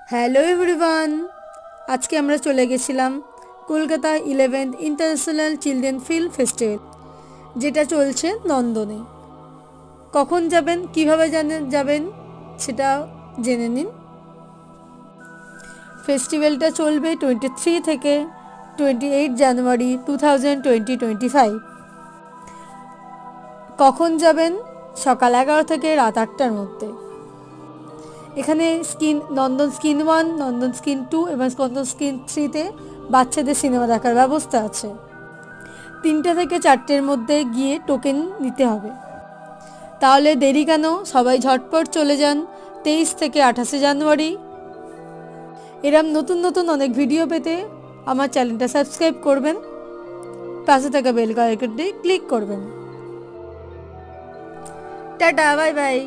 Hello everyone, আজকে আমরা চলে গেছিলাম Kolkata 11th international children film festival, যেটা চলছে নন্দনে। কখন যাবেন, কিভাবে যাবেন সেটা জেনে নিন। ফেস্টিভ্যালটা চলবে 23 থেকে 28 জানুয়ারি 2025। কখন যাবেন? সকাল 11 থেকে রাত 8টার মধ্যে। এখানে নন্দন স্ক্রিন 1, নন্দন স্ক্রিন 2 এবং নন্দন স্ক্রিন 3-তে বাচ্চাদের সিনেমা দেখার ব্যবস্থা আছে। 3টে থেকে 4টের মধ্যে গিয়ে টোকেন নিতে হবে। তাহলে দেরি কেন, সবাই ঝটপট চলে যান 23 থেকে 28 জানুয়ারি। এরম নতুন নতুন অনেক ভিডিও পেতে আমার চ্যানেলটা সাবস্ক্রাইব করবেন, পাশে থাকা বেল আইকনটি ক্লিক করবেন। Tata, bye bye.